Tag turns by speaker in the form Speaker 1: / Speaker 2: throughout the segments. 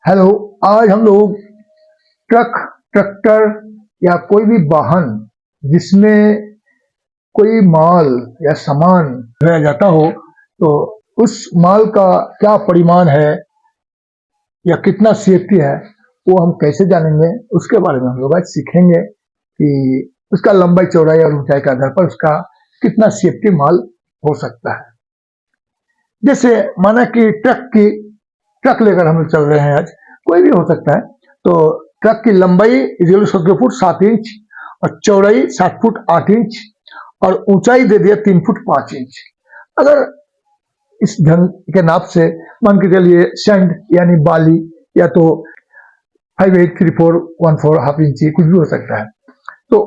Speaker 1: Hello. आज हम लोग ट्रक, ट्रैक्टर या कोई भी वाहन जिसमें कोई माल या सामान ढोया जाता हो, तो उस माल का क्या परिमाण है या कितना सेफ्टी है, वो हम कैसे जानेंगे, उसके बारे में हम लोग आज सीखेंगे कि उसका लंबाई चौड़ाई और ऊंचाई के आधार पर उसका कितना सेफ्टी माल हो सकता है। जैसे माना कि ट्रक लेकर हम लोग चल रहे हैं, आज कोई भी हो सकता है। तो ट्रक की लंबाई 17 फुट 7 इंच और चौड़ाई 7 फुट 8 इंच और ऊंचाई दे दिया 3 फुट 5 इंच। अगर इस ढंग के नाप से मान के चलिए सैंड यानी बाली या तो 583414 हाफ इंची कुछ भी हो सकता है। तो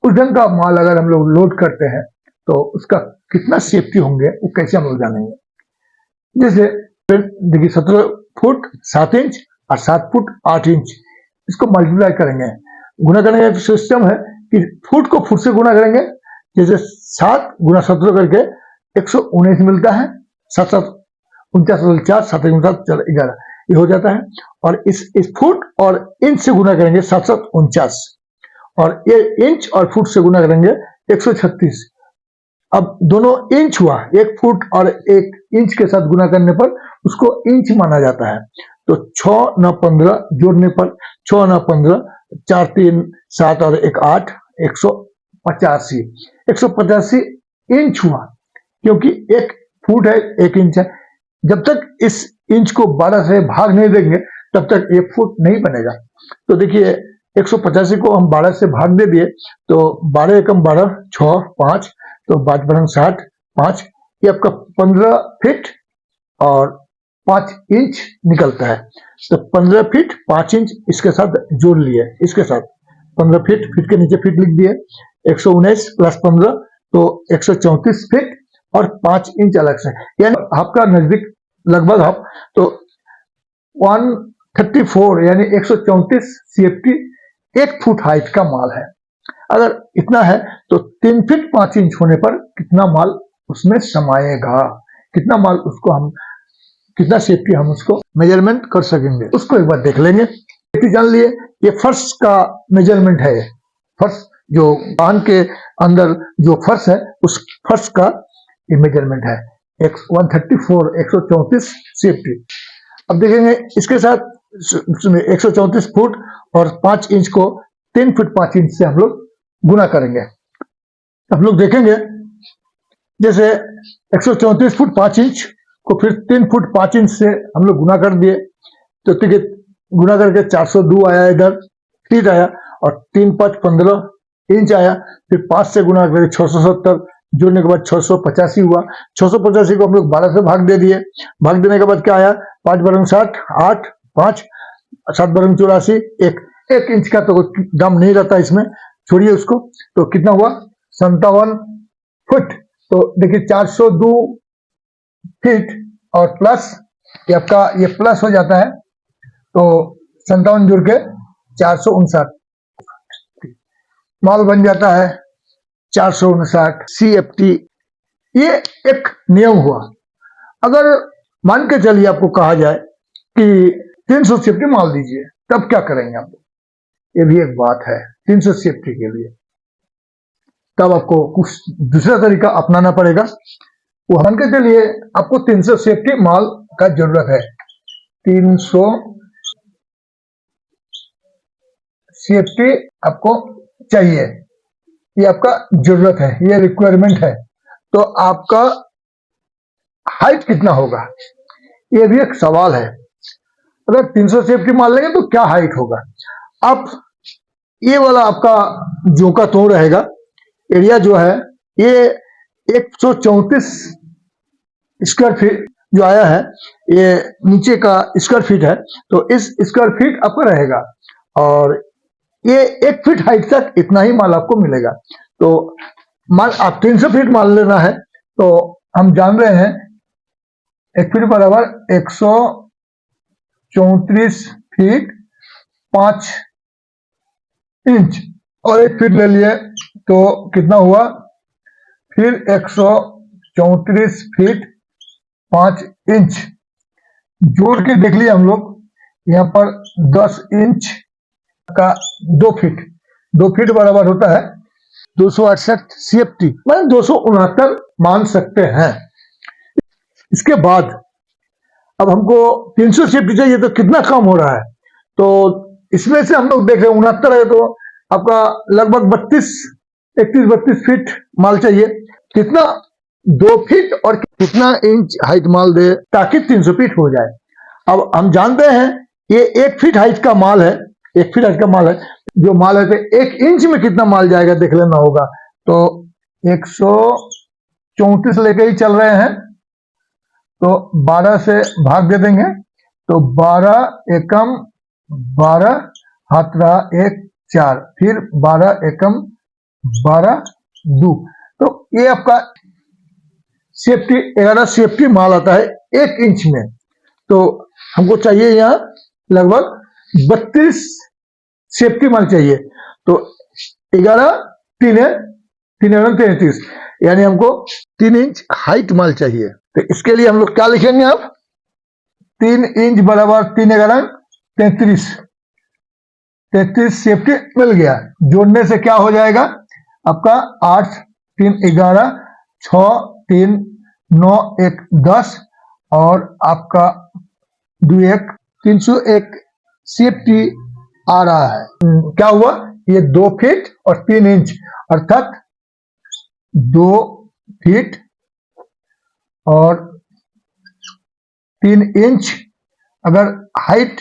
Speaker 1: उस ढंग का माल अगर हम लोग लोड करते हैं तो उसका कितना सेफ्टी होंगे वो कैसे हम लोग जानेंगे। जैसे देखिए 17 फुट 7 इंच और 7 फुट 8 इंच, इसको मल्टीप्लाई करेंगे, गुना करेंगे तो सिस्टम है कि फुट को फुट से गुना करेंगे। जैसे 7 गुना 17 करके 119 मिलता है। 7 7 49 4 7 7 11 ये हो जाता है। और इस फुट और इंच से गुना करेंगे 7 7 49 और ये इंच और फुट से गुना करेंगे 136। अब दोनों इंच हुआ, 1 फुट और 1 इंच के साथ गुना करने पर उसको इंच माना जाता है। तो 6 9 15 जोड़ने पर 6 9 15 4 3 7 और 1 8 185 185 इंच हुआ, क्योंकि 1 फुट है 1 इंच है। जब तक इस इंच को 12 से भाग नहीं देंगे तब तक 1 फुट नहीं बनेगा। तो देखिए 185 को हम 12 से भाग दे दिए तो 12 एकम 12 6 5 तो 5 बरंग 60 5, ये आपका 15 फीट और 5 इंच निकलता है। तो 15 फीट 5 इंच इसके साथ जोड़ लिए, इसके साथ 15 फीट, फीट के नीचे फीट लिख दिए, 119 प्लस 15 तो 134 फीट और 5 इंच अलग से, यानी आपका नजदीक लगभग आप तो 134 यानी 134 सीएफटी 1 फुट हाइट का माल है। अगर इतना है तो 3 फीट 5 इंच होने पर कितना माल उसमें समाएगा, कितना माल उसको हम कितना सेफ्टी हम उसको मेजरमेंट कर सकेंगे, उसको एक बार देख लेंगे। सेफ्टी जान लिए, ये फर्श का मेजरमेंट है। फर्श जो वाहन के अंदर जो फर्श है उस फर्श का ये मेजरमेंट है 134 134 सेफ्टी। अब देखेंगे इसके साथ 134 फुट और 5 इंच को 3 फुट 5 इंच से हम लोग गुना करेंगे। हम लोग देखेंगे जैसे 134 फुट 5 इंच को फिर 3 फुट 5 इंच से हम लोग गुना कर दिए तो गुना करके 402 आया, इधर फीट आया और 3 5 15 इंच आया। फिर 5 से गुना करके 670 जोड़ने के बाद 685 हुआ। 685 को हम लोग 12 से भाग दे दिए, भाग देने के बाद क्या आया, 5 बरंग 60 8 5 7 बरंग 84 1 इंच का तो दम नहीं रहता इसमें, छोड़िए उसको। तो कितना हुआ 57 फुट। तो देखिए 402 फीट और प्लस ये आपका ये प्लस हो जाता है तो 57 जुड़ के 459 माल बन जाता है 459 सीएफटी। ये एक नियम हुआ। अगर मान के चलिए आपको कहा जाए कि 300 सीएफटी माल दीजिए, तब क्या करेंगे आप? ये भी एक बात है। 300 सीएफटी के लिए तब आपको कुछ दूसरा तरीका अपनाना पड़ेगा। वो मान के चलिए आपको 300 सेफ्टी माल का जरूरत है, 300 सेफ्टी आपको चाहिए, ये आपका जरूरत है, ये रिक्वायरमेंट है। तो आपका हाइट कितना होगा, ये भी एक सवाल है। अगर 300 सेफ्टी माल लेंगे तो क्या हाइट होगा? आप ये वाला आपका जो का तो रहेगा एरिया जो है ये 134 स्क्वायर फीट जो आया है, ये नीचे का स्क्वायर फीट है। तो इस स्क्वायर फीट आपका रहेगा और ये 1 फीट हाइट तक इतना ही माल आपको मिलेगा। तो माल आप 300 फीट माल लेना है तो हम जान रहे हैं 1 फीट बराबर 134 फीट 5 इंच और 1 फीट ले लिए तो कितना हुआ, फिर 134 फीट 5 इंच जोड़ के देख लिया हम लोग यहाँ पर 10 इंच का 2 फीट बराबर होता है 268 CFT, मतलब 269 मान सकते हैं। इसके बाद अब हमको 300 CFT चाहिए, तो कितना कम हो रहा है? तो इसमें से हम लोग देख रहे हैं 69 है, तो आपका लगभग 31-32 फीट माल चाहिए। कितना 2 फीट और कितना इंच हाइट माल दे ताकि 300 फीट हो जाए। अब हम जानते हैं ये 1 फीट हाइट का माल है, 1 फीट हाइट का माल है। जो माल है तो 1 इंच में कितना माल जाएगा देख लेना होगा। तो 134 लेके ही चल रहे हैं, तो 12 से भाग दे देंगे, तो 12 एकम 12 हाथ रहा 1 4, फिर 12 एकम 12 2। तो ये आपका सेफ्टी 11 सेफ्टी माल आता है 1 इंच में। तो हमको चाहिए यहाँ लगभग 32 सेफ्टी माल चाहिए। तो 11 3 33, यानी हमको 3 इंच हाइट माल चाहिए। तो इसके लिए हम लोग क्या लिखेंगे? आप 3 इंच बराबर 3 11 33 सेफ्टी मिल गया। जोड़ने से क्या हो जाएगा आपका 8 3 11 6 3 9 1 10 और आपका 2 1 301 सेफ्टी आ रहा है। क्या हुआ? ये 2 फीट और 3 इंच, अर्थात 2 फीट और 3 इंच अगर हाइट,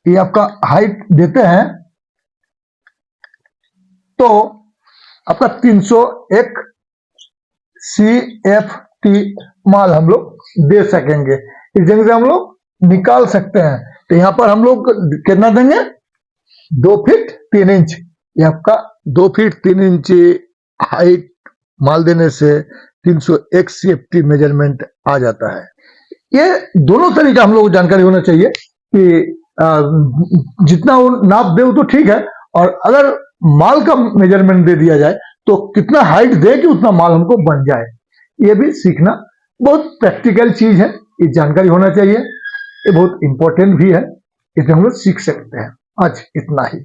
Speaker 1: ये आपका हाइट देते हैं तो आपका 301 CFT माल हम लोग दे सकेंगे। इस जगह से हम लोग निकाल सकते हैं। तो यहां पर हम लोग कितना देंगे? 2 फीट 3 इंच। ये आपका 2 फीट 3 इंच हाइट माल देने से 301 CFT मेजरमेंट आ जाता है। ये दोनों तरीका हम लोग को जानकारी होना चाहिए कि जितना वो नाप दे वो तो ठीक है, और अगर माल का मेजरमेंट दे दिया जाए तो कितना हाइट दे कि उतना माल हमको बन जाए। ये भी सीखना बहुत प्रैक्टिकल चीज है, ये जानकारी होना चाहिए, ये बहुत इंपॉर्टेंट भी है। इसे हम लोग सीख सकते हैं। आज इतना ही।